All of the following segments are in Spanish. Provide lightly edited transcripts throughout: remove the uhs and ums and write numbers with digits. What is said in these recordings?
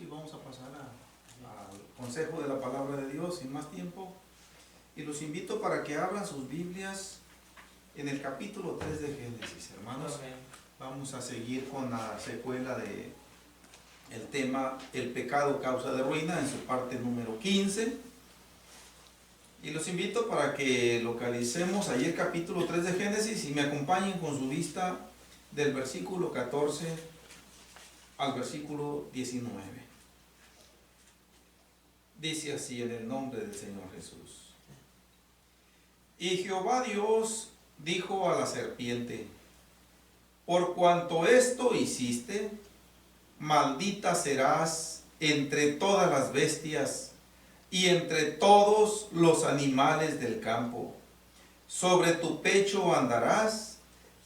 vamos a pasar al consejo de la palabra de Dios sin más tiempo. Y los invito para que abran sus Biblias en el capítulo 3 de Génesis, hermanos. Vamos a seguir con la secuela de el tema El pecado causa de ruina en su parte número 15. Y los invito para que localicemos ahí el capítulo 3 de Génesis y me acompañen con su vista del versículo 14 al versículo 19. Dice así en el nombre del Señor Jesús. Y Jehová Dios dijo a la serpiente: por cuanto esto hiciste, maldita serás entre todas las bestias y entre todos los animales del campo. Sobre tu pecho andarás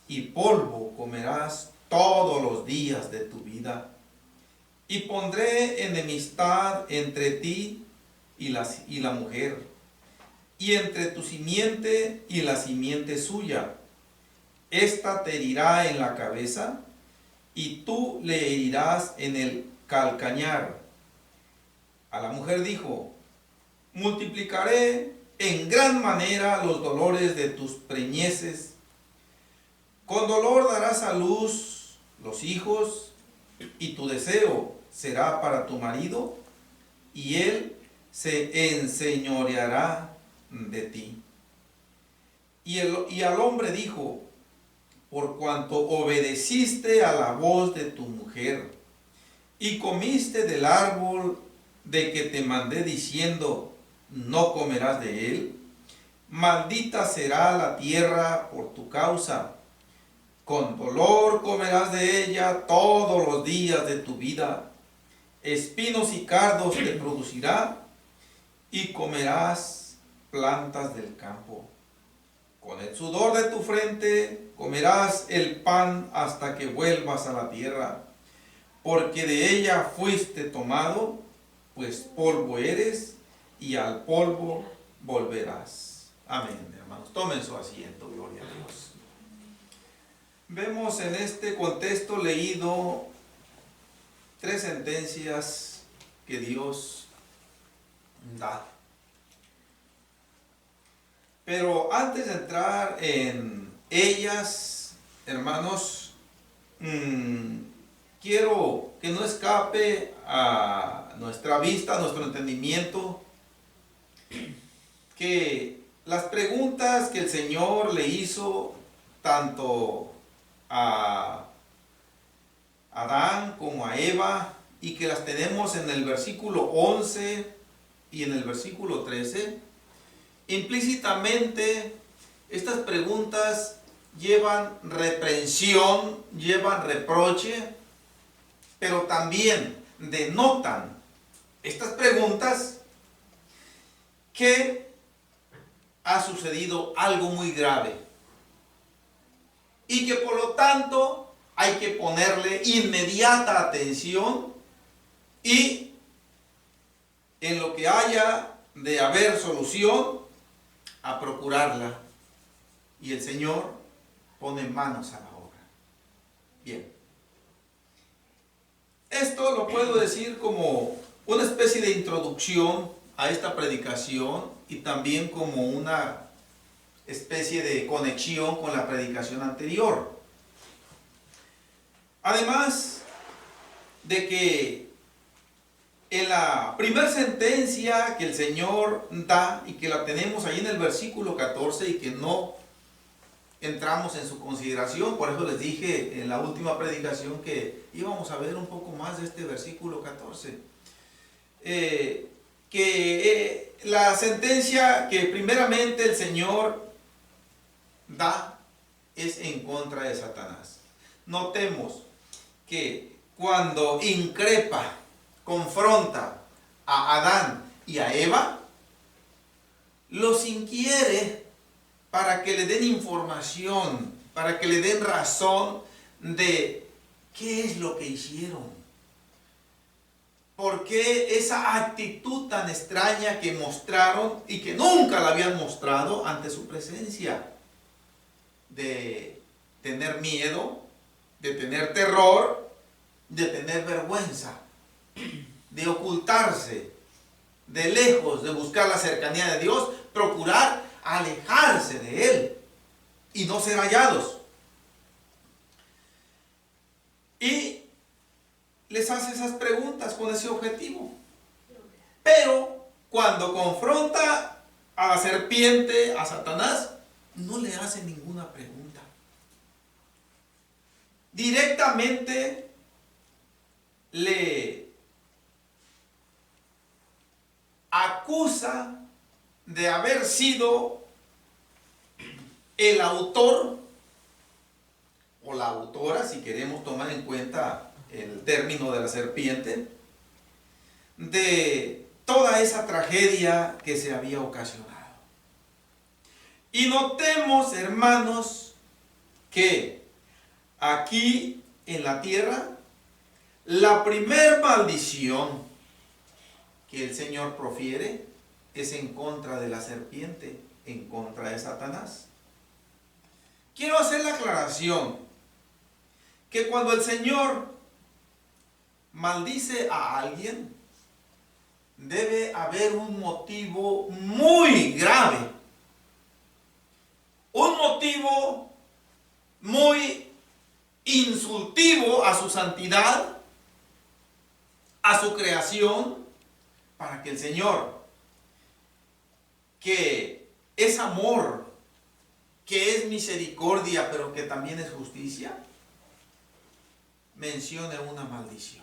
y polvo comerás todos los días de tu vida. Y pondré enemistad entre ti y la mujer, y entre tu simiente y la simiente suya. Esta te herirá en la cabeza, y tú le herirás en el calcañar. A la mujer dijo: multiplicaré en gran manera los dolores de tus preñeces. Con dolor darás a luz los hijos, y tu deseo será para tu marido, y él se enseñoreará de ti. Y al hombre dijo: por cuanto obedeciste a la voz de tu mujer, y comiste del árbol de que te mandé diciendo: no comerás de él, maldita será la tierra por tu causa. Con dolor comerás de ella todos los días de tu vida. Espinos y cardos te producirá, y comerás plantas del campo. Con el sudor de tu frente comerás el pan hasta que vuelvas a la tierra, porque de ella fuiste tomado, pues polvo eres, y al polvo volverás. Amén, hermanos. Tomen su asiento, gloria a Dios. Vemos en este contexto leído tres sentencias que Dios da. Pero antes de entrar en ellas, hermanos, quiero que no escape a nuestra vista, a nuestro entendimiento, que las preguntas que el Señor le hizo tanto a Adán como a Eva, y que las tenemos en el versículo 11 y en el versículo 13, implícitamente estas preguntas llevan reprensión, llevan reproche, pero también denotan estas preguntas que ha sucedido algo muy grave y que por lo tanto hay que ponerle inmediata atención, y en lo que haya de haber solución, a procurarla. Y el Señor pone manos a la obra. Bien. Esto lo puedo decir como una especie de introducción a esta predicación, y también como una especie de conexión con la predicación anterior. Además de que en la primera sentencia que el Señor da, y que la tenemos ahí en el versículo 14 y que no entramos en su consideración, por eso les dije en la última predicación que íbamos a ver un poco más de este versículo 14, la sentencia que primeramente el Señor da es en contra de Satanás. Notemos que cuando increpa, confronta a Adán y a Eva, los inquiere para que le den información, para que le den razón de qué es lo que hicieron. ¿Por qué esa actitud tan extraña que mostraron y que nunca la habían mostrado ante su presencia? De tener miedo, de tener terror, de tener vergüenza. de ocultarse, de lejos, de buscar la cercanía de Dios, procurar alejarse de Él y no ser hallados. Y les hace esas preguntas con ese objetivo. Pero cuando confronta a la serpiente, a Satanás, no le hace ninguna pregunta. Directamente le acusa de haber sido el autor o la autora, si queremos tomar en cuenta el término de la serpiente, de toda esa tragedia que se había ocasionado. Y notemos, hermanos, que aquí en la tierra, la primer maldición que el Señor profiere es en contra de la serpiente, en contra de Satanás. Quiero hacer la aclaración que cuando el Señor maldice a alguien, debe haber un motivo muy grave, un motivo muy insultivo a su santidad, a su creación, para que el Señor, que es amor, que es misericordia, pero que también es justicia, mencione una maldición.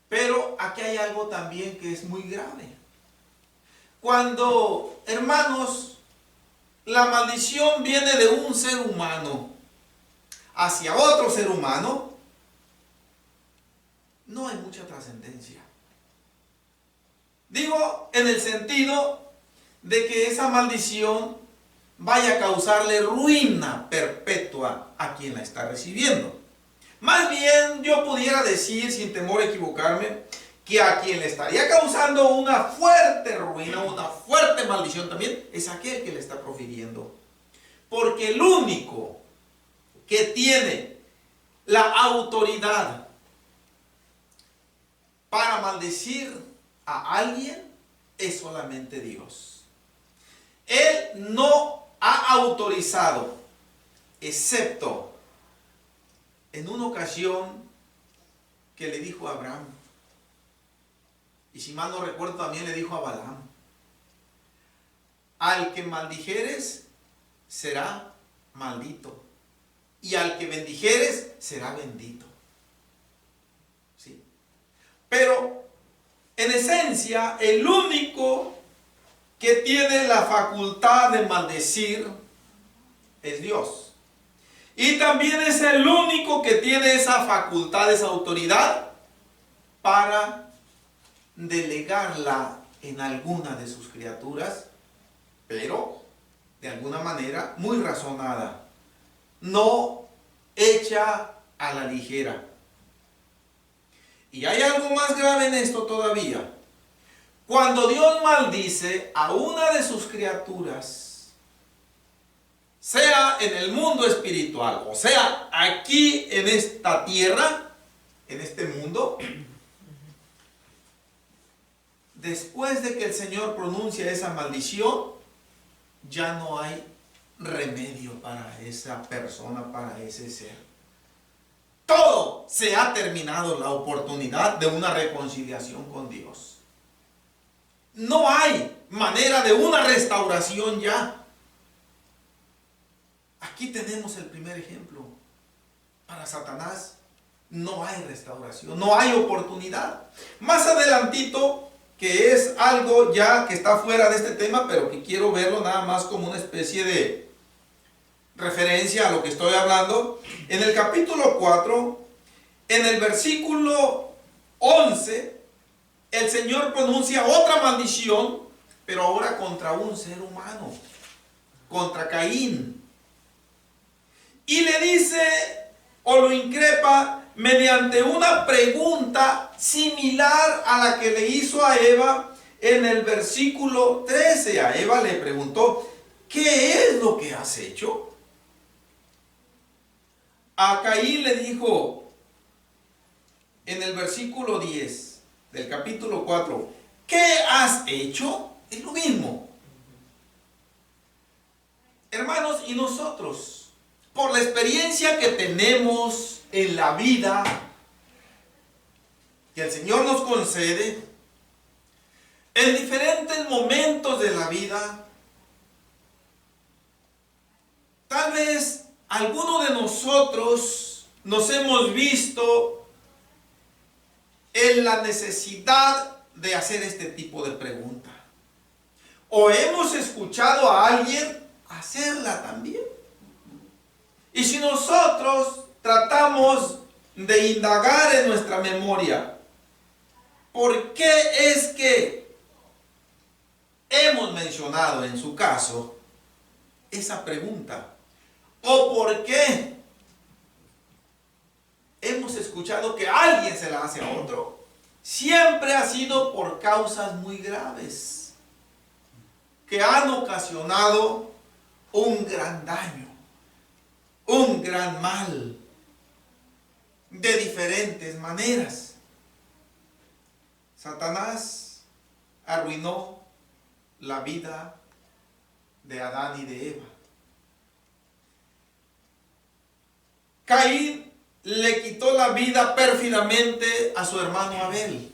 Pero aquí hay algo también que es muy grave. Cuando, hermanos, la maldición viene de un ser humano hacia otro ser humano, no hay mucha trascendencia. Digo, en el sentido de que esa maldición vaya a causarle ruina perpetua a quien la está recibiendo. Más bien yo pudiera decir, sin temor a equivocarme, que a quien le estaría causando una fuerte ruina, una fuerte maldición también, es aquel que le está profiriendo. Porque el único que tiene la autoridad para maldecir a alguien es solamente Dios. Él no ha autorizado, excepto en una ocasión que le dijo a Abraham, y si mal no recuerdo también le dijo a Balaam: al que maldijeres será maldito, y al que bendijeres será bendito. ¿Sí? Pero en esencia, el único que tiene la facultad de maldecir es Dios. Y también es el único que tiene esa facultad, esa autoridad para delegarla en alguna de sus criaturas, pero de alguna manera muy razonada, no hecha a la ligera. Y hay algo más grave en esto todavía. Cuando Dios maldice a una de sus criaturas, sea en el mundo espiritual, o sea, aquí en esta tierra, en este mundo, después de que el Señor pronuncia esa maldición, ya no hay remedio para esa persona, para ese ser. Todo se ha terminado la oportunidad de una reconciliación con Dios. No hay manera de una restauración ya. Aquí tenemos el primer ejemplo. Para Satanás no hay restauración, no hay oportunidad. Más adelantito, que es algo ya que está fuera de este tema, pero que quiero verlo nada más como una especie de referencia a lo que estoy hablando. En el capítulo 4, en el versículo 11, el Señor pronuncia otra maldición, pero ahora contra un ser humano, contra Caín. Y le dice, o lo increpa, mediante una pregunta similar a la que le hizo a Eva en el versículo 13. A Eva le preguntó: ¿qué es lo que has hecho? A Caín le dijo en el versículo 10: del capítulo 4, ¿qué has hecho? Es lo mismo. Hermanos, y nosotros, por la experiencia que tenemos en la vida que el Señor nos concede, en diferentes momentos de la vida, tal vez alguno de nosotros nos hemos visto en la necesidad de hacer este tipo de pregunta. O hemos escuchado a alguien hacerla también. Y si nosotros tratamos de indagar en nuestra memoria, ¿por qué es que hemos mencionado en su caso esa pregunta? ¿O por qué hemos escuchado que alguien se la hace a otro? Siempre ha sido por causas muy graves que han ocasionado un gran daño, un gran mal, de diferentes maneras. Satanás arruinó la vida de Adán y de Eva. Caín le quitó la vida pérfidamente a su hermano Abel.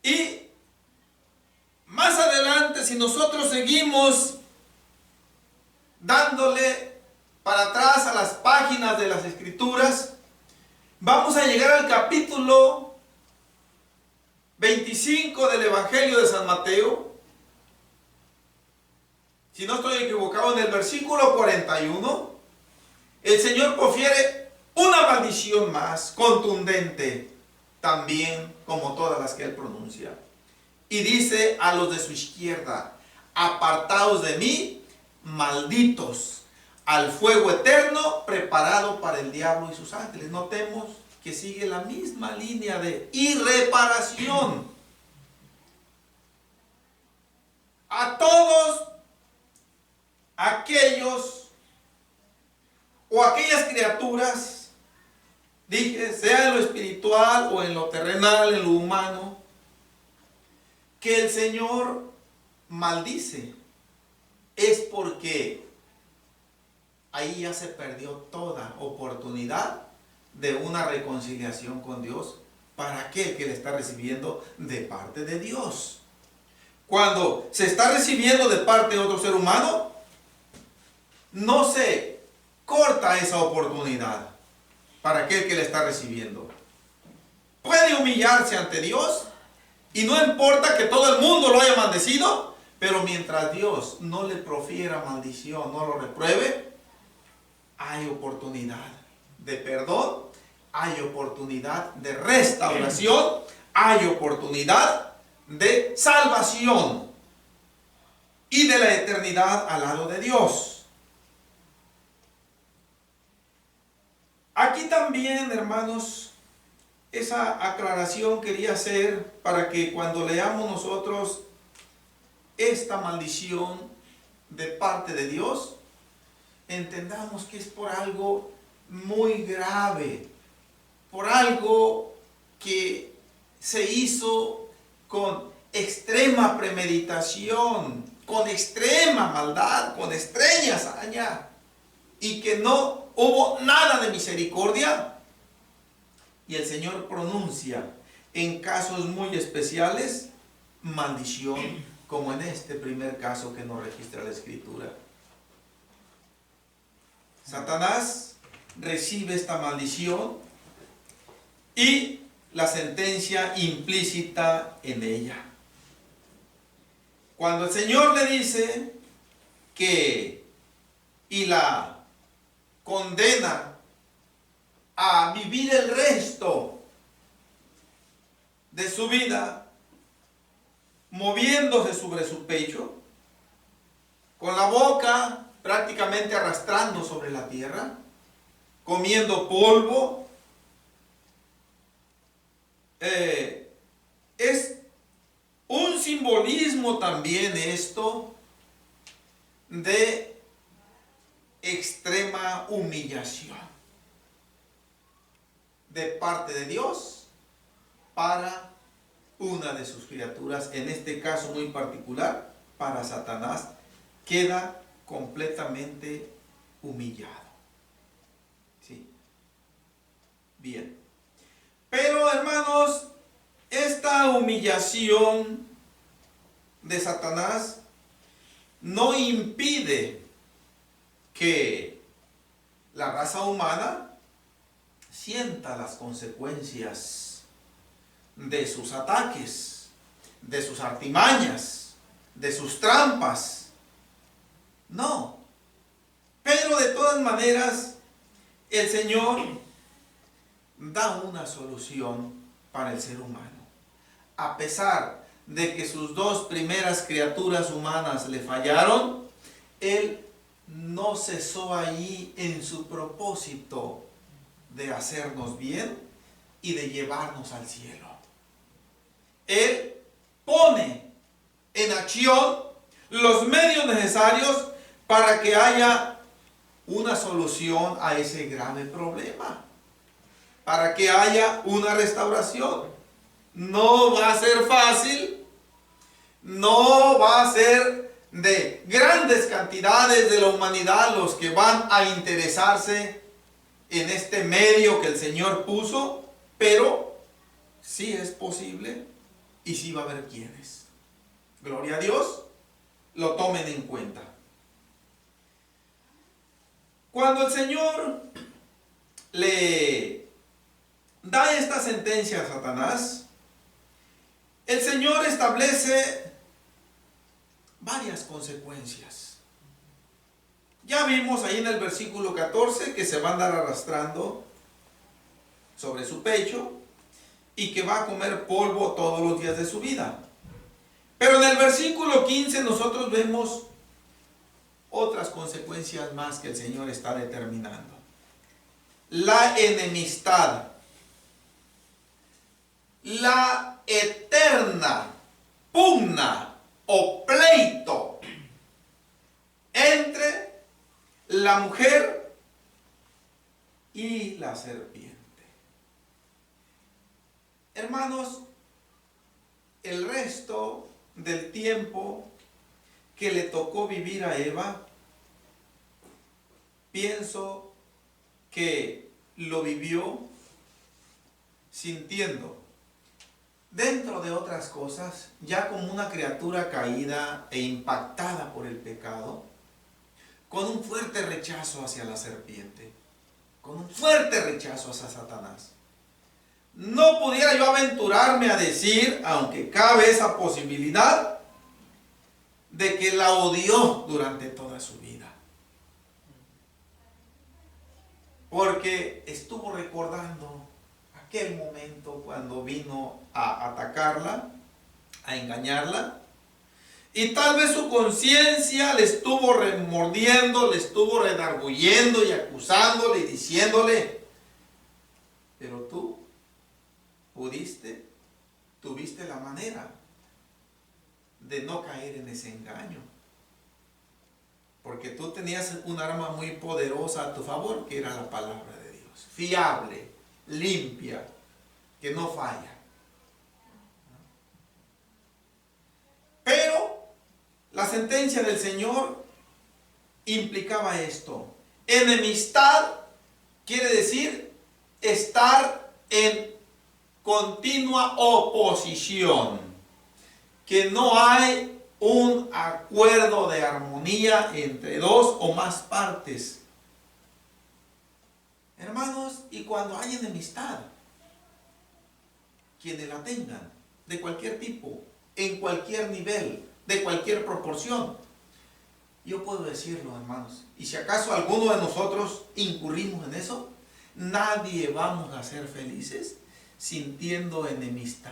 Y más adelante, si nosotros seguimos dándole para atrás a las páginas de las Escrituras, vamos a llegar al capítulo 25 del Evangelio de San Mateo. Si no estoy equivocado, en el versículo 41, el Señor profiere una maldición más contundente, también como todas las que Él pronuncia. Y dice a los de su izquierda: apartaos de mí, malditos, al fuego eterno preparado para el diablo y sus ángeles. Notemos que sigue la misma línea de irreparación. A todos aquellos o aquellas criaturas, dije, sea en lo espiritual o en lo terrenal, en lo humano, que el Señor maldice, es porque ahí ya se perdió toda oportunidad de una reconciliación con Dios para aquel que le está recibiendo de parte de Dios. Cuando se está recibiendo de parte de otro ser humano, no se corta esa oportunidad para aquel que le está recibiendo. Puede humillarse ante Dios y no importa que todo el mundo lo haya maldecido, pero mientras Dios no le profiera maldición, no lo repruebe, hay oportunidad de perdón, hay oportunidad de restauración, hay oportunidad de salvación y de la eternidad al lado de Dios. Aquí también, hermanos, esa aclaración quería hacer para que cuando leamos nosotros esta maldición de parte de Dios, entendamos que es por algo muy grave, por algo que se hizo con extrema premeditación, con extrema maldad, con extraña hazaña, y que no hubo nada de misericordia. Y el Señor pronuncia en casos muy especiales maldición, como en este primer caso que nos registra la Escritura. Satanás recibe esta maldición y la sentencia implícita en ella. Cuando el Señor le dice que y la condena a vivir el resto de su vida moviéndose sobre su pecho, con la boca prácticamente arrastrando sobre la tierra, comiendo polvo, es un simbolismo también esto de extrema humillación, de parte de Dios para una de sus criaturas, en este caso muy particular, para Satanás, queda completamente humillado. ¿Sí? Bien. Pero hermanos, esta humillación de Satanás no impide que la raza humana sienta las consecuencias de sus ataques, de sus artimañas, de sus trampas. No. Pero de todas maneras, el Señor da una solución para el ser humano. A pesar de que sus dos primeras criaturas humanas le fallaron, Él no cesó allí en su propósito de hacernos bien y de llevarnos al cielo. Él pone en acción los medios necesarios para que haya una solución a ese grave problema, para que haya una restauración. No va a ser fácil, no va a ser de grandes cantidades de la humanidad los que van a interesarse en este medio que el Señor puso, pero sí es posible y sí va a haber quienes, gloria a Dios, lo tomen en cuenta. Cuando el Señor le da esta sentencia a Satanás, el Señor establece varias consecuencias. Ya vimos ahí en el versículo 14 que se va a andar arrastrando sobre su pecho y que va a comer polvo todos los días de su vida. Pero en el versículo 15 nosotros vemos otras consecuencias más que el Señor está determinando. La enemistad, la eterna pugna o pleito entre la mujer y la serpiente. Hermanos, el resto del tiempo que le tocó vivir a Eva, pienso que lo vivió sintiendo, dentro de otras cosas, ya como una criatura caída e impactada por el pecado, con un fuerte rechazo hacia la serpiente, con un fuerte rechazo hacia Satanás. No pudiera yo aventurarme a decir, aunque cabe esa posibilidad, de que la odió durante toda su vida. Porque estuvo recordando aquel momento cuando vino a atacarla, a engañarla, y tal vez su conciencia le estuvo remordiendo, le estuvo redarguyendo y acusándole y diciéndole, pero tú tuviste la manera de no caer en ese engaño, porque tú tenías un arma muy poderosa a tu favor, que era la palabra de Dios, fiable, limpia, que no falla. Pero la sentencia del Señor implicaba esto. Enemistad quiere decir estar en continua oposición, que no hay un acuerdo de armonía entre dos o más partes. Hermanos, y cuando hay enemistad, quienes la tengan, de cualquier tipo, en cualquier nivel, de cualquier proporción, yo puedo decirlo, hermanos, y si acaso alguno de nosotros incurrimos en eso, nadie vamos a ser felices sintiendo enemistad.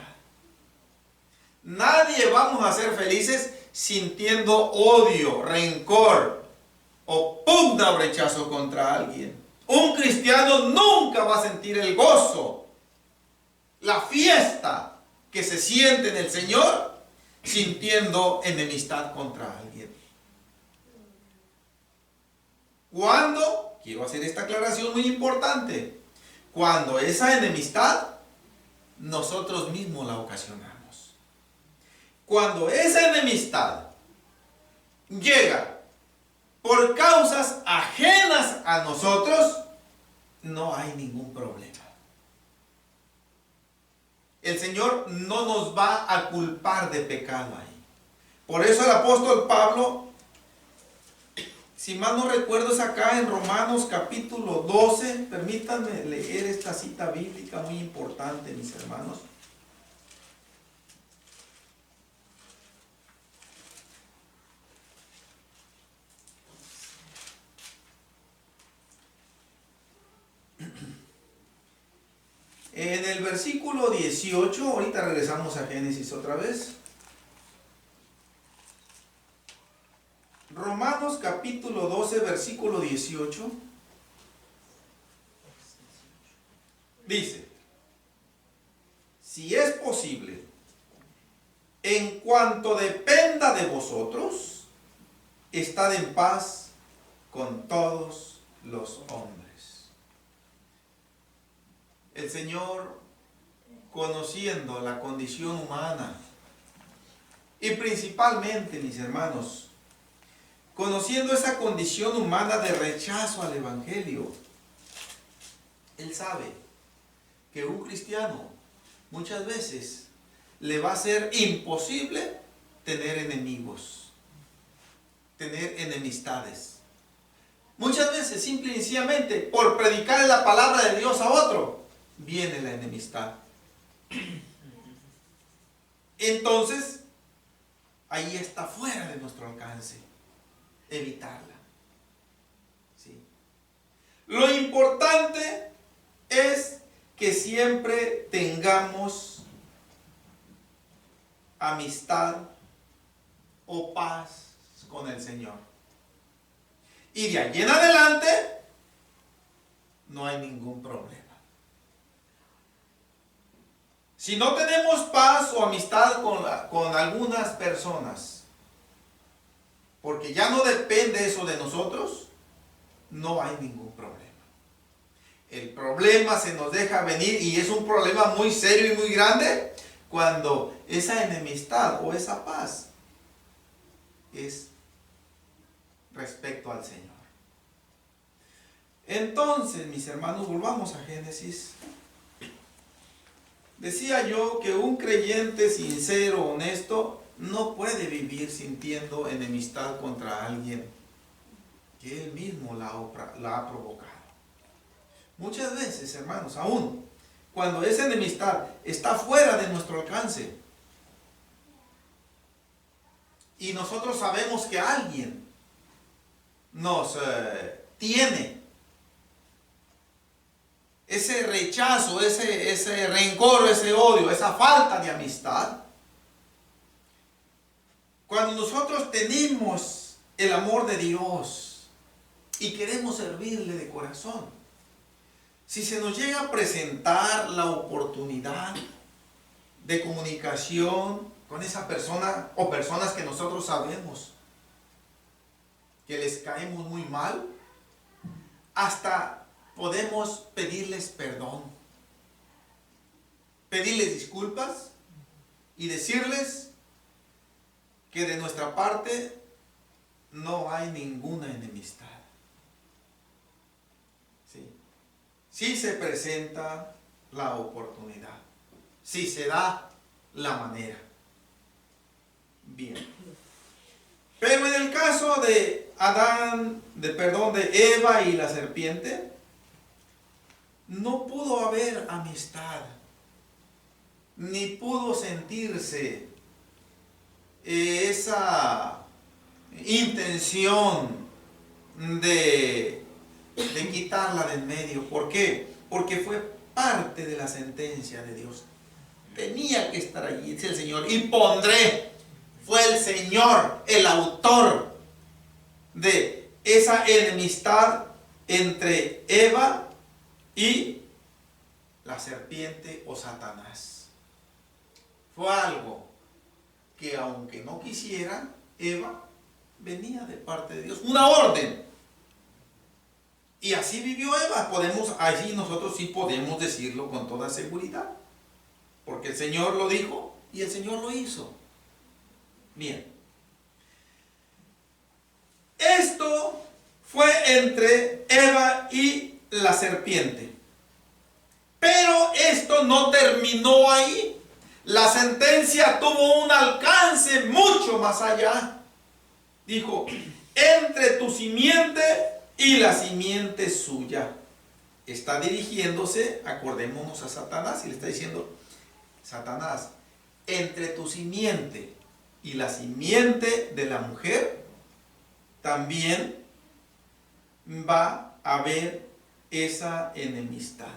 Nadie vamos a ser felices sintiendo odio, rencor o pugna o rechazo contra alguien. Un cristiano nunca va a sentir el gozo, la fiesta que se siente en el Señor sintiendo enemistad contra alguien. ¿Cuándo? Quiero hacer esta aclaración muy importante. cuando esa enemistad nosotros mismos la ocasionamos. Cuando esa enemistad llega por causas ajenas a nosotros, no hay ningún problema. El Señor no nos va a culpar de pecado ahí. Por eso el apóstol Pablo, si mal no recuerdo, es acá en Romanos capítulo 12. Permítanme leer esta cita bíblica muy importante, mis hermanos. En el versículo 18, ahorita regresamos a Génesis otra vez. Romanos capítulo 12, versículo 18. Dice: si es posible, en cuanto dependa de vosotros, estad en paz con todos los hombres. El Señor, conociendo la condición humana, y principalmente, mis hermanos, conociendo esa condición humana de rechazo al Evangelio, Él sabe que un cristiano muchas veces le va a ser imposible tener enemigos, tener enemistades. Muchas veces, simple y sencillamente, por predicar la palabra de Dios a otro, viene la enemistad. Entonces, ahí está fuera de nuestro alcance evitarla. ¿Sí? Lo importante es que siempre tengamos amistad o paz con el Señor. Y de allí en adelante no hay ningún problema. Si no tenemos paz o amistad con algunas personas, porque ya no depende eso de nosotros, no hay ningún problema. El problema se nos deja venir, y es un problema muy serio y muy grande, cuando esa enemistad o esa paz es respecto al Señor. Entonces, mis hermanos, volvamos a Génesis. Decía yo que un creyente sincero, honesto, no puede vivir sintiendo enemistad contra alguien que él mismo la ha provocado. Muchas veces, hermanos, aún cuando esa enemistad está fuera de nuestro alcance y nosotros sabemos que alguien nos tiene ese rechazo, ese rencor, ese odio, esa falta de amistad, cuando nosotros tenemos el amor de Dios y queremos servirle de corazón, si se nos llega a presentar la oportunidad de comunicación con esa persona o personas que nosotros sabemos que les caemos muy mal, hasta podemos pedirles perdón, pedirles disculpas y decirles que de nuestra parte no hay ninguna enemistad. ¿Sí? Si se presenta la oportunidad, si se da la manera. Bien. Pero en el caso de de Eva y la serpiente, no pudo haber amistad, ni pudo sentirse esa intención de quitarla del medio. ¿Por qué? Porque fue parte de la sentencia de Dios. Tenía que estar allí, dice el Señor, y pondré. Fue el Señor el autor de esa enemistad entre Eva y la serpiente o Satanás. Fue algo que, aunque no quisiera, Eva, venía de parte de Dios. Una orden. Y así vivió Eva. Allí nosotros sí podemos decirlo con toda seguridad. Porque el Señor lo dijo y el Señor lo hizo. Bien. Esto fue entre Eva y la serpiente. Pero esto no terminó ahí. La sentencia tuvo un alcance mucho más allá. Dijo, entre tu simiente y la simiente suya. Está dirigiéndose, acordémonos a Satanás, y le está diciendo, Satanás, entre tu simiente y la simiente de la mujer, también va a haber esa enemistad.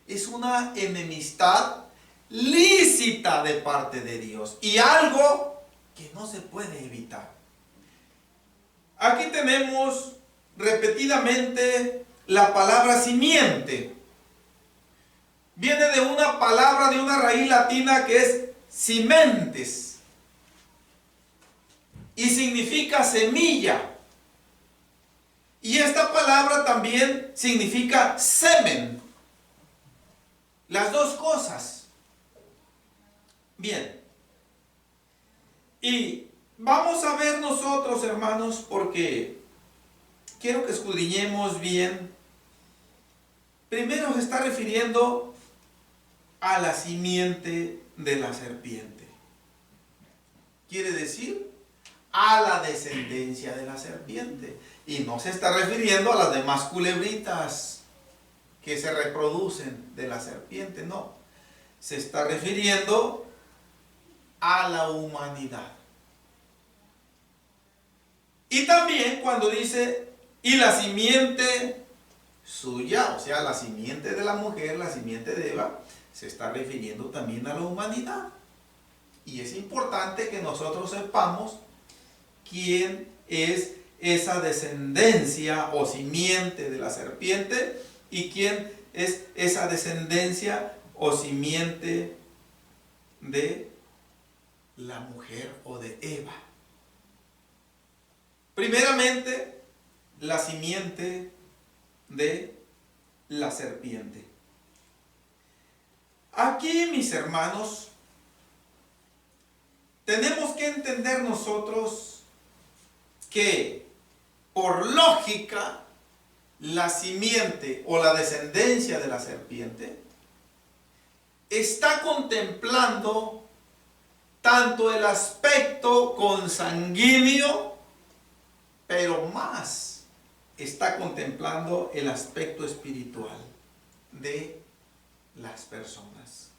Es una enemistad lícita de parte de Dios y algo que no se puede evitar. Aquí tenemos repetidamente la palabra simiente. Viene de una palabra, de una raíz latina que es simentes y significa semilla. Y esta palabra también significa semen. Las dos cosas. Bien. Y vamos a ver nosotros, hermanos, porque quiero que escudriñemos bien. Primero se está refiriendo a la simiente de la serpiente. Quiere decir, a la descendencia de la serpiente. Y no se está refiriendo a las demás culebritas que se reproducen de la serpiente, no. Se está refiriendo a la humanidad. Y también cuando dice, y la simiente suya, o sea, la simiente de la mujer, la simiente de Eva, se está refiriendo también a la humanidad. Y es importante que nosotros sepamos quién es esa descendencia o simiente de la serpiente y quién es esa descendencia o simiente de la mujer o de Eva. Primeramente, la simiente de la serpiente. Aquí, mis hermanos, tenemos que entender nosotros que por lógica la simiente o la descendencia de la serpiente está contemplando tanto el aspecto consanguíneo, pero más está contemplando el aspecto espiritual de las personas.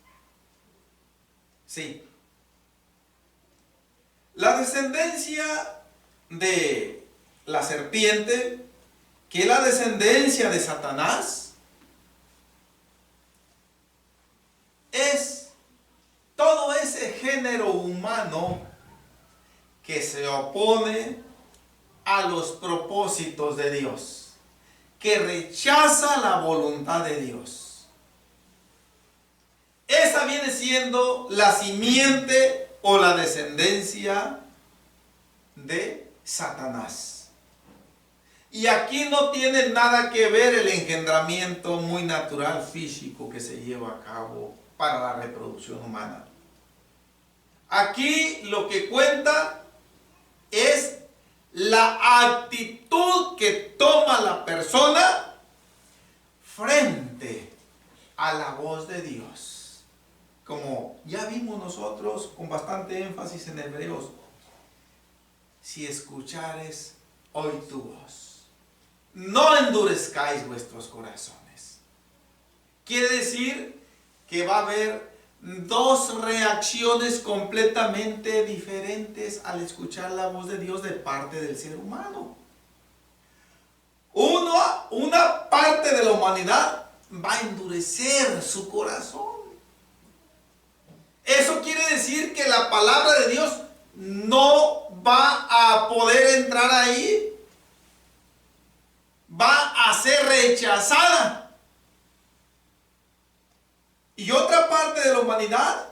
Sí. La descendencia de la serpiente, que es la descendencia de Satanás, es todo ese género humano que se opone a los propósitos de Dios, que rechaza la voluntad de Dios. Esa viene siendo la simiente o la descendencia de Satanás. Y aquí no tiene nada que ver el engendramiento muy natural físico que se lleva a cabo para la reproducción humana. Aquí lo que cuenta es la actitud que toma la persona frente a la voz de Dios. Como ya vimos nosotros con bastante énfasis en Hebreos, si escuchares hoy tu voz, no endurezcáis vuestros corazones. Quiere decir que va a haber dos reacciones completamente diferentes al escuchar la voz de Dios de parte del ser humano. Una parte de la humanidad va a endurecer su corazón. Eso quiere decir que la palabra de Dios no va a poder entrar ahí. Va a ser rechazada. Y otra parte de la humanidad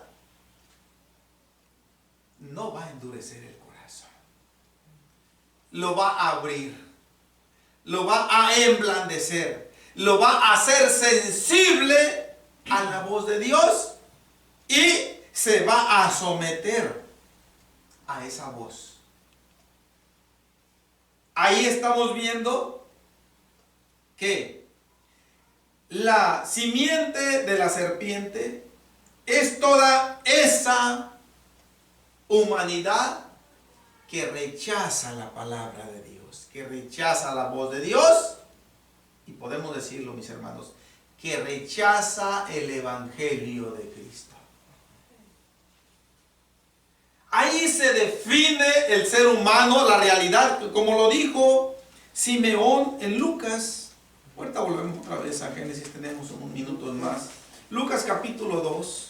no va a endurecer el corazón. Lo va a abrir. lo va a emblandecer, lo va a hacer sensible a la voz de Dios y se va a someter a esa voz. Ahí estamos viendo que la simiente de la serpiente es toda esa humanidad que rechaza la palabra de Dios, que rechaza la voz de Dios, y podemos decirlo, mis hermanos, que rechaza el evangelio de Cristo. Ahí se define el ser humano, la realidad, como lo dijo Simeón en Lucas. Ahorita volvemos otra vez a Génesis, tenemos unos minutos más. Lucas capítulo 2.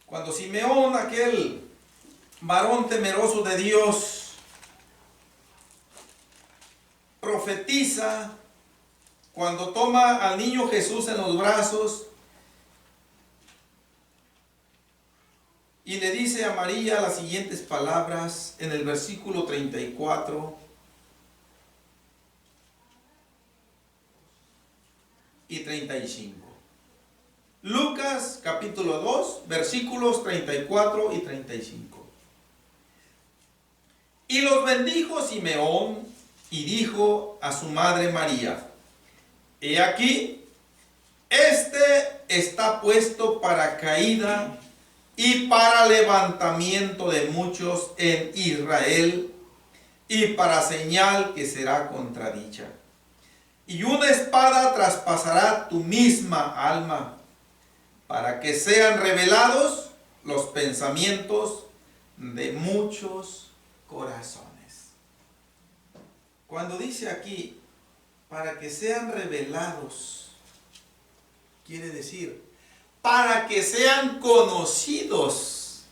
Cuando Simeón, aquel varón temeroso de Dios, profetiza, cuando toma al niño Jesús en los brazos y le dice a María las siguientes palabras en el versículo 34 y 35. Lucas capítulo 2, versículos 34 y 35. Y los bendijo Simeón y dijo a su madre María: He aquí, este está puesto para caída y para levantamiento de muchos en Israel, y para señal que será contradicha. Y una espada traspasará tu misma alma, para que sean revelados los pensamientos de muchos corazones. Cuando dice aquí, para que sean revelados, quiere decir, para que sean conocidos,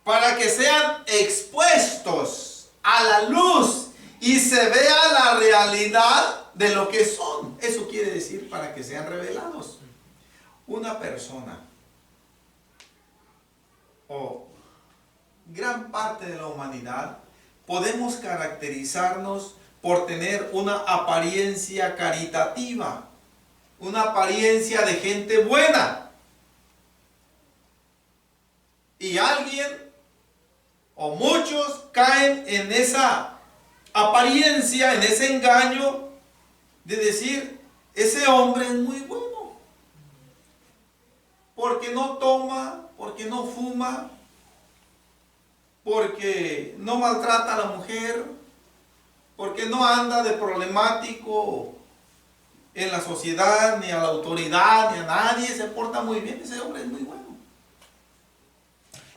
para que sean expuestos a la luz y se vea la realidad de lo que son. Eso quiere decir para que sean revelados. Una persona o gran parte de la humanidad podemos caracterizarnos por tener una apariencia caritativa, una apariencia de gente buena. Y alguien o muchos caen en esa apariencia, en ese engaño de decir, ese hombre es muy bueno, porque no toma, porque no fuma, porque no maltrata a la mujer, porque no anda de problemático en la sociedad, ni a la autoridad, ni a nadie, se porta muy bien, ese hombre es muy bueno.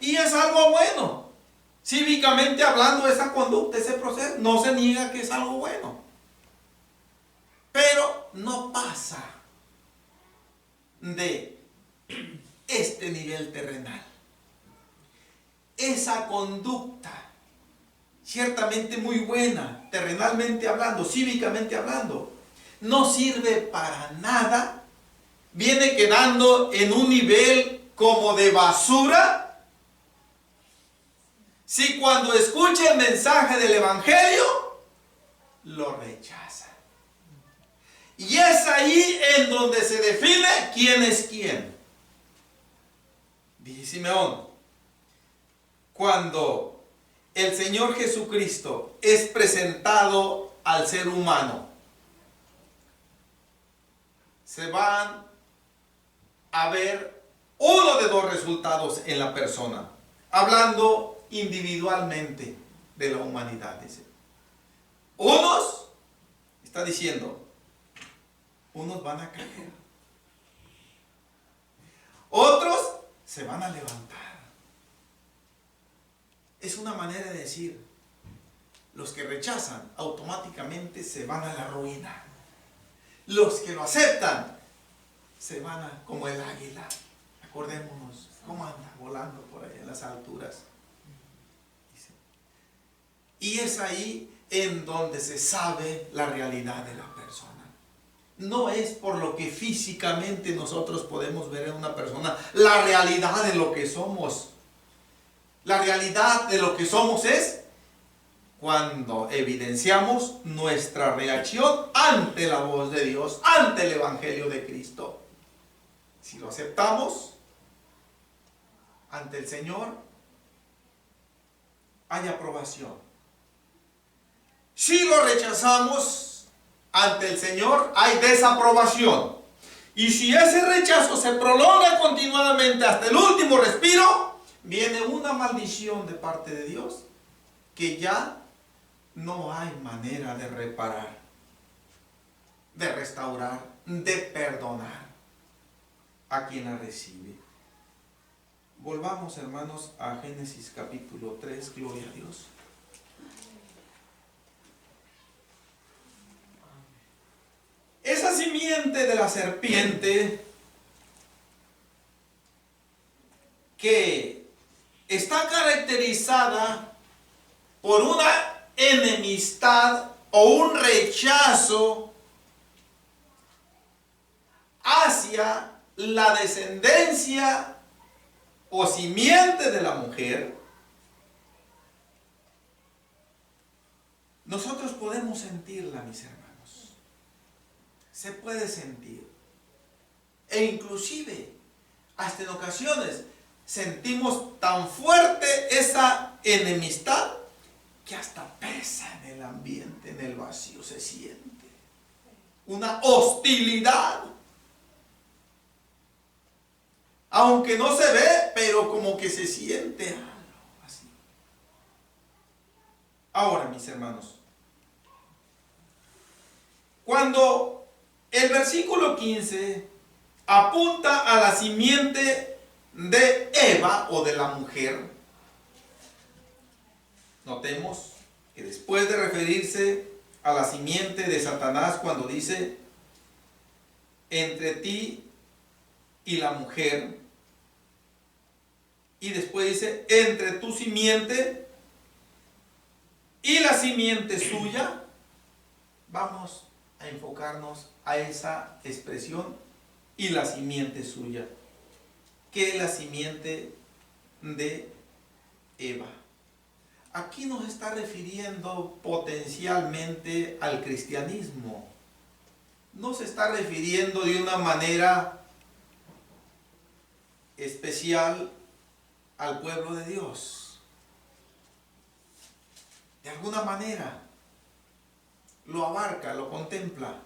Y es algo bueno. Cívicamente hablando, esa conducta, ese proceso, no se niega que es algo bueno. Pero no pasa de este nivel terrenal. Esa conducta, ciertamente muy buena, terrenalmente hablando, cívicamente hablando, no sirve para nada, viene quedando en un nivel como de basura, si cuando escucha el mensaje del Evangelio, lo rechaza. Y es ahí en donde se define quién es quién. Dice Simeón, cuando el Señor Jesucristo es presentado al ser humano, se van a ver uno de dos resultados en la persona, hablando individualmente de la humanidad. Dice, unos, está diciendo, unos van a caer, otros se van a levantar. Es una manera de decir, los que rechazan automáticamente se van a la ruina. Los que lo aceptan se van a, como el águila. Acordémonos cómo anda volando por ahí en las alturas. Dice. Y es ahí en donde se sabe la realidad de la persona. no es por lo que físicamente nosotros podemos ver en una persona, la realidad de lo que somos. La realidad de lo que somos es cuando evidenciamos nuestra reacción ante la voz de Dios, ante el Evangelio de Cristo. Si lo aceptamos ante el Señor, hay aprobación. Si lo rechazamos ante el Señor, hay desaprobación. Y si ese rechazo se prolonga continuadamente hasta el último respiro, viene una maldición de parte de Dios que ya no hay manera de reparar, de restaurar, de perdonar a quien la recibe. Volvamos, hermanos, a Génesis capítulo 3, gloria a Dios. Esa simiente de la serpiente que está caracterizada por una enemistad o un rechazo hacia la descendencia o simiente de la mujer, nosotros podemos sentirla, mis hermanos. Se puede sentir. E inclusive, hasta en ocasiones, sentimos tan fuerte esa enemistad que hasta pesa en el ambiente, en el vacío se siente. Una hostilidad. Aunque no se ve, pero como que se siente algo así. Ahora, mis hermanos, cuando el versículo 15 apunta a la simiente de Eva o de la mujer, notemos que después de referirse a la simiente de Satanás, cuando dice entre ti y la mujer, y después dice entre tu simiente y la simiente suya, vamos a enfocarnos a esa expresión y la simiente suya, que es la simiente de Eva. Aquí nos está refiriendo potencialmente al cristianismo. No se está refiriendo de una manera especial al pueblo de Dios. De alguna manera lo abarca, lo contempla,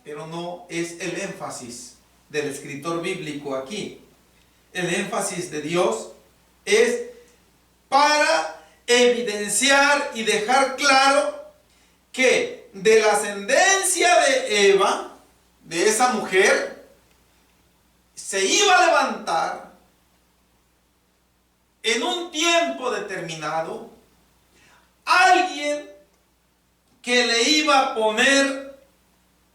pero no es el énfasis del escritor bíblico aquí. El énfasis de Dios es para evidenciar y dejar claro que de la ascendencia de Eva, de esa mujer, se iba a levantar en un tiempo determinado alguien que le iba a poner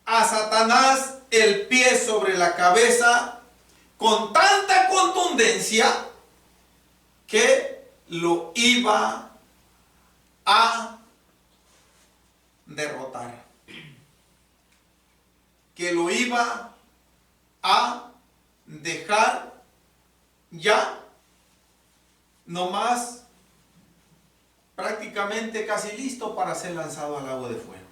a Satanás el pie sobre la cabeza con tanta contundencia que lo iba a derrotar, que lo iba a dejar ya nomás prácticamente casi listo para ser lanzado al lago de fuego.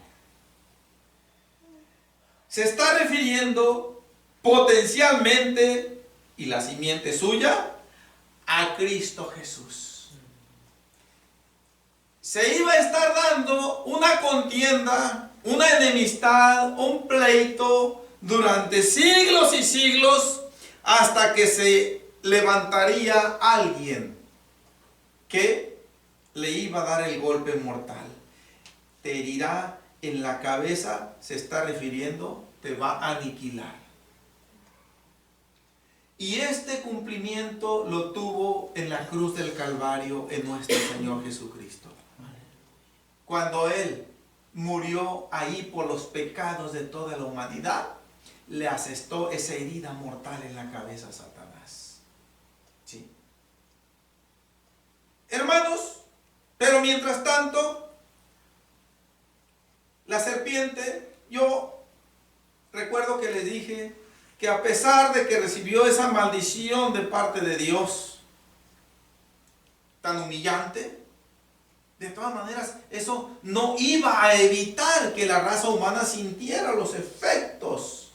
Se está refiriendo potencialmente, y la simiente suya, a Cristo Jesús. Se iba a estar dando una contienda, una enemistad, un pleito durante siglos y siglos, hasta que se levantaría alguien que le iba a dar el golpe mortal. Te herirá en la cabeza, se está refiriendo, te va a aniquilar. Y este cumplimiento lo tuvo en la cruz del Calvario en nuestro Señor Jesucristo. Cuando Él murió ahí por los pecados de toda la humanidad, le asestó esa herida mortal en la cabeza a Satanás. ¿Sí? Hermanos, pero mientras tanto, la serpiente, yo dije que a pesar de que recibió esa maldición de parte de Dios, tan humillante, de todas maneras, eso no iba a evitar que la raza humana sintiera los efectos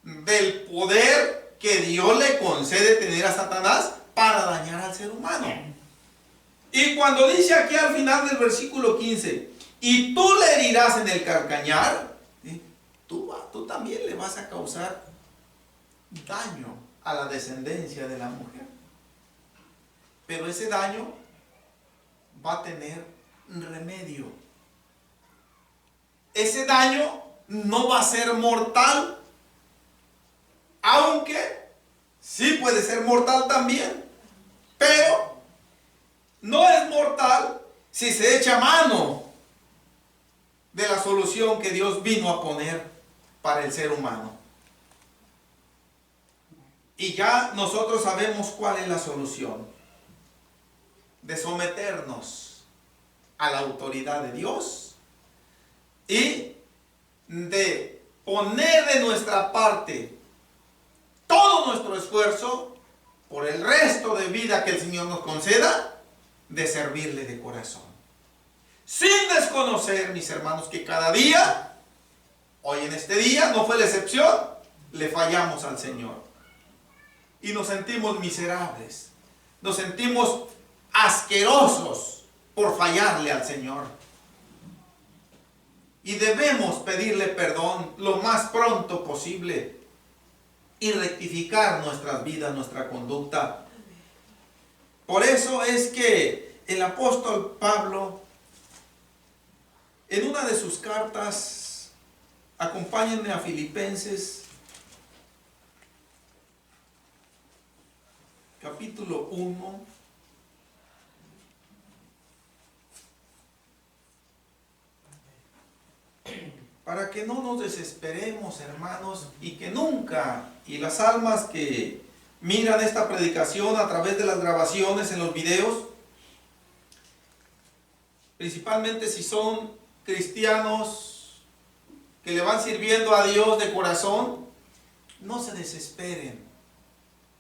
del poder que Dios le concede tener a Satanás para dañar al ser humano. Y cuando dice aquí al final del versículo 15, y tú le herirás en el calcañar, ¿sí? Tú también le vas a causar daño a la descendencia de la mujer. Pero ese daño va a tener remedio. Ese daño no va a ser mortal, aunque sí puede ser mortal también, pero no es mortal si se echa mano de la solución que Dios vino a poner para el ser humano. Y ya nosotros sabemos cuál es la solución: de someternos a la autoridad de Dios y de poner de nuestra parte todo nuestro esfuerzo por el resto de vida que el Señor nos conceda, de servirle de corazón. Sin desconocer, mis hermanos, que cada día, hoy en este día, no fue la excepción, le fallamos al Señor. Y nos sentimos miserables, nos sentimos asquerosos por fallarle al Señor. Y debemos pedirle perdón lo más pronto posible y rectificar nuestras vidas, nuestra conducta. Por eso es que el apóstol Pablo, en una de sus cartas, acompáñenme a Filipenses, capítulo 1, para que no nos desesperemos, hermanos, y que nunca, y las almas que miran esta predicación a través de las grabaciones en los videos, principalmente si son cristianos que le van sirviendo a Dios de corazón, no se desesperen,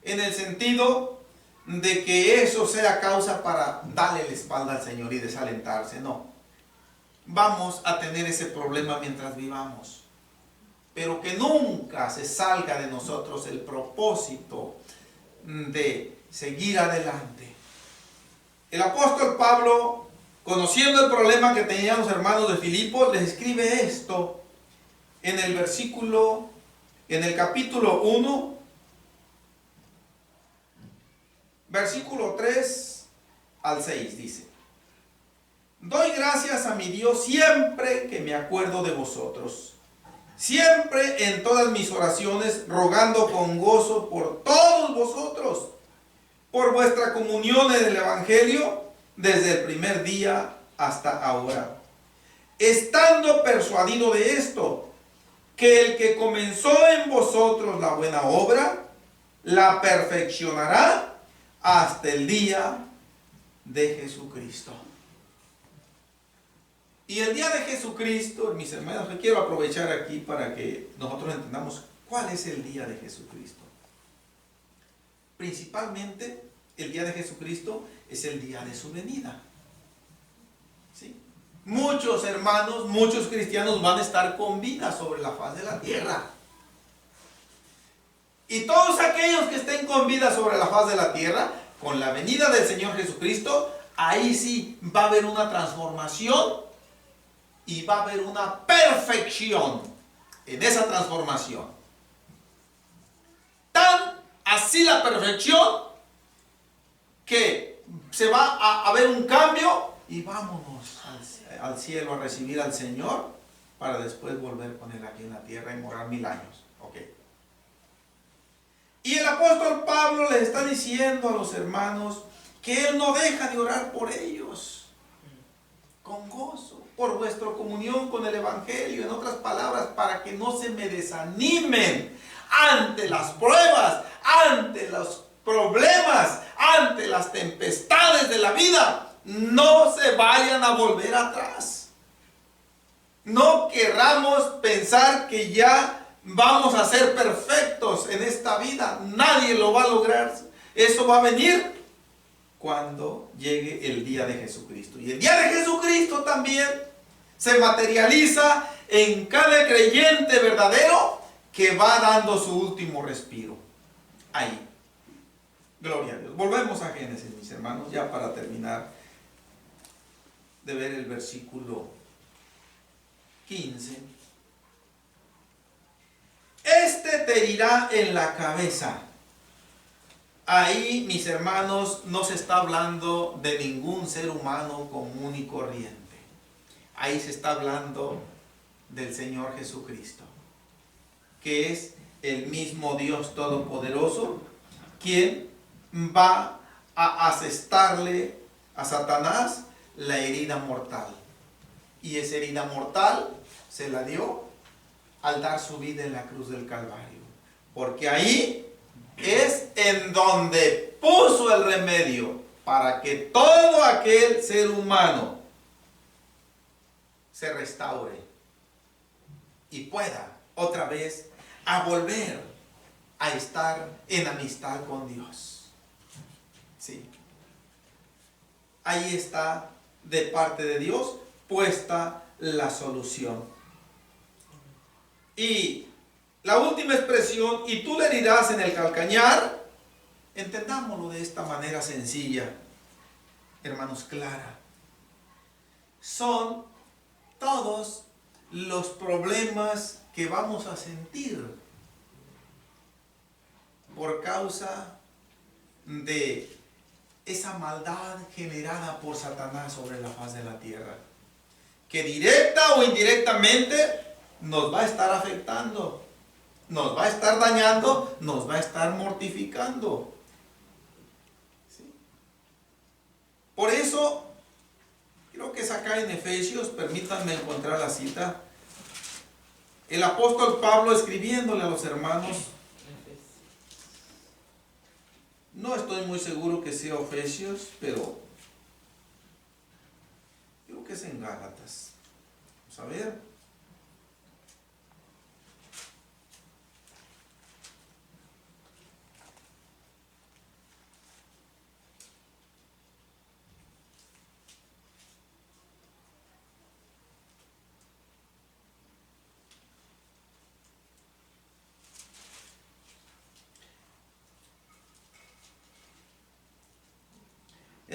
en el sentido de que eso sea causa para darle la espalda al Señor y desalentarse. No, vamos a tener ese problema mientras vivamos, pero que nunca se salga de nosotros el propósito de seguir adelante. El apóstol Pablo, conociendo el problema que tenían los hermanos de Filipos, les escribe esto en el capítulo 1, versículo 3 al 6, dice: doy gracias a mi Dios siempre que me acuerdo de vosotros, siempre en todas mis oraciones, rogando con gozo por todos vosotros, por vuestra comunión en el Evangelio, desde el primer día hasta ahora, estando persuadido de esto, que el que comenzó en vosotros la buena obra, la perfeccionará hasta el día de Jesucristo. Y el día de Jesucristo, mis hermanos, me quiero aprovechar aquí para que nosotros entendamos cuál es el día de Jesucristo. Principalmente, el día de Jesucristo es el día de su venida. ¿Sí? Muchos hermanos, muchos cristianos van a estar con vida sobre la faz de la tierra. Y todos aquellos que estén con vida sobre la faz de la tierra, con la venida del Señor Jesucristo, ahí sí va a haber una transformación y va a haber una perfección en esa transformación. Tan así la perfección que se va a ver un cambio y vámonos al cielo a recibir al Señor para después volver con Él aquí en la tierra y morar 1000 años. Okay. Y el apóstol Pablo les está diciendo a los hermanos que él no deja de orar por ellos con gozo, por vuestra comunión con el Evangelio, en otras palabras, para que no se me desanimen ante las pruebas, ante los problemas, ante las tempestades de la vida. No se vayan a volver atrás. No querramos pensar que ya vamos a ser perfectos en esta vida. Nadie lo va a lograr. Eso va a venir cuando llegue el día de Jesucristo. Y el día de Jesucristo también se materializa en cada creyente verdadero que va dando su último respiro. Ahí. Gloria a Dios. Volvemos a Génesis, mis hermanos, ya para terminar de ver el versículo 15. Este te herirá en la cabeza. Ahí, mis hermanos, no se está hablando de ningún ser humano común y corriente. Ahí se está hablando del Señor Jesucristo, que es el mismo Dios Todopoderoso, quien va a asestarle a Satanás la herida mortal. Y esa herida mortal se la dio al dar su vida en la cruz del Calvario. Porque ahí es en donde puso el remedio para que todo aquel ser humano se restaure y pueda otra vez a volver a estar en amistad con Dios. Sí. Ahí está, de parte de Dios, puesta la solución. Y la última expresión, y tú le herirás en el calcañar, entendámoslo de esta manera sencilla, hermanos, clara. Son todos los problemas que vamos a sentir por causa de esa maldad generada por Satanás sobre la faz de la tierra, que directa o indirectamente nos va a estar afectando, nos va a estar dañando, nos va a estar mortificando. ¿Sí? Por eso, creo que es acá en Efesios, permítanme encontrar la cita, el apóstol Pablo escribiéndole a los hermanos. No estoy muy seguro que sea Efesios, pero creo que es en Gálatas. Vamos a ver.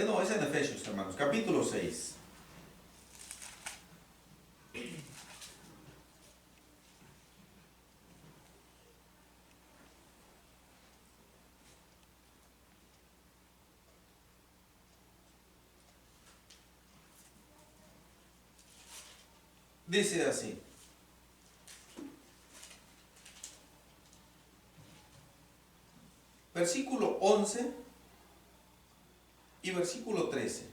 No, es en Efesios, hermanos, capítulo 6. Dice así. Versículo 11 y versículo 13.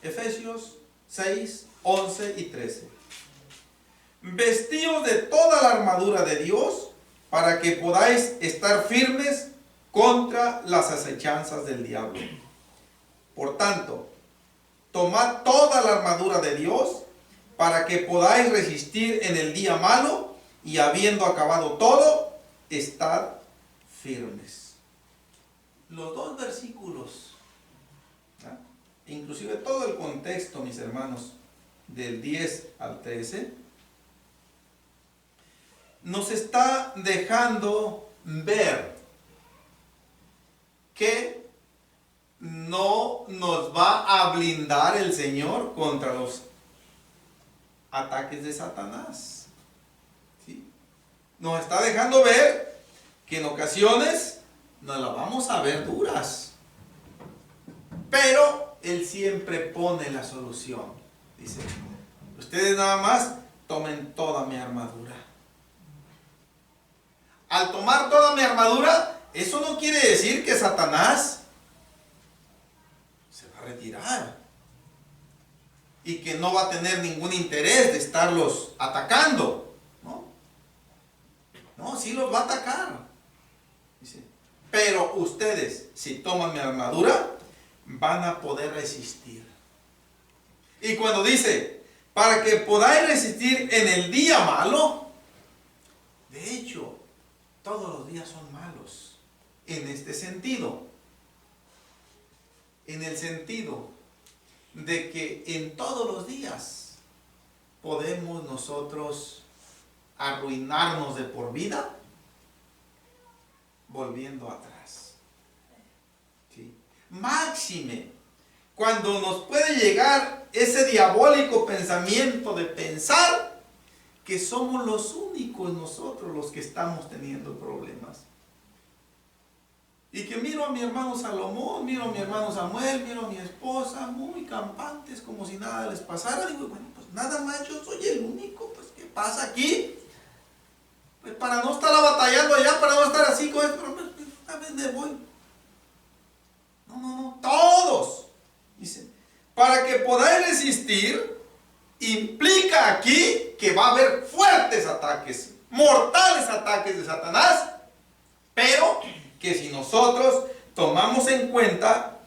Efesios 6, 11 y 13. Vestíos de toda la armadura de Dios para que podáis estar firmes contra las acechanzas del diablo. Por tanto, tomad toda la armadura de Dios para que podáis resistir en el día malo y habiendo acabado todo, estad firmes. Los dos versículos, inclusive todo el contexto, mis hermanos, del 10 al 13, nos está dejando ver que no nos va a blindar el Señor contra los ataques de Satanás. ¿Sí? Nos está dejando ver que en ocasiones nos la vamos a ver duras, pero Él siempre pone la solución. Dice, ustedes nada más tomen toda mi armadura. Al tomar toda mi armadura, eso no quiere decir que Satanás se va a retirar y que no va a tener ningún interés de estarlos atacando. No, sí los va a atacar. Dice, pero ustedes, si toman mi armadura, van a poder resistir. Y cuando dice, para que podáis resistir en el día malo, De hecho, todos los días son malos en este sentido. En el sentido de que en todos los días podemos nosotros arruinarnos de por vida volviendo atrás. ¿Sí? Máxime cuando nos puede llegar ese diabólico pensamiento de pensar que somos los únicos nosotros los que estamos teniendo problemas. Y que miro a mi hermano Salomón, miro a mi hermano Samuel, miro a mi esposa, muy campantes, como si nada les pasara. Digo, bueno, pues nada más, yo soy el único, pues ¿qué pasa aquí? Pues para no estar batallando allá, para no estar así con esto, pues, a ver, me voy. No, todos. Dicen, para que podáis resistir, implica aquí que va a haber fuertes ataques, mortales ataques de Satanás, pero que si nosotros tomamos en cuenta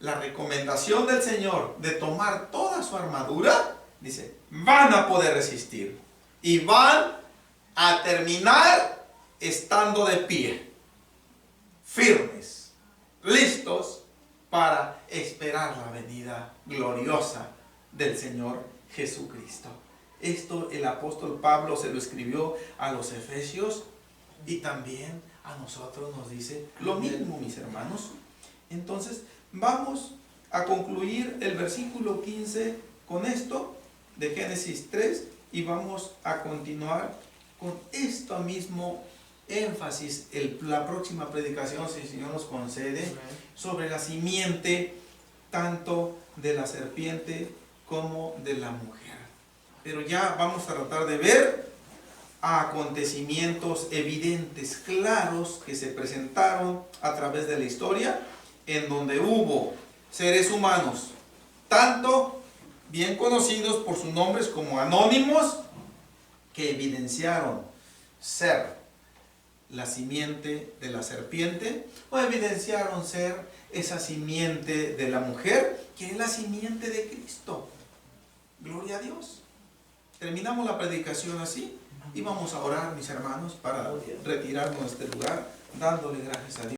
la recomendación del Señor de tomar toda su armadura, dice, van a poder resistir y van a terminar estando de pie, firmes, listos para esperar la venida gloriosa del Señor Jesucristo. Esto el apóstol Pablo se lo escribió a los Efesios y también a nosotros nos dice lo mismo, mis hermanos. Entonces vamos a concluir el versículo 15 con esto de Génesis 3 y vamos a continuar con esto mismo énfasis la próxima predicación, si el Señor nos concede, sobre la simiente tanto de la serpiente como de la mujer. Pero ya vamos a tratar de ver acontecimientos evidentes, claros, que se presentaron a través de la historia, en donde hubo seres humanos, tanto bien conocidos por sus nombres como anónimos, que evidenciaron ser la simiente de la serpiente, o evidenciaron ser esa simiente de la mujer, que es la simiente de Cristo. Gloria a Dios. Terminamos la predicación así. Y vamos a orar, mis hermanos, para retirarnos de este lugar, dándole gracias a Dios.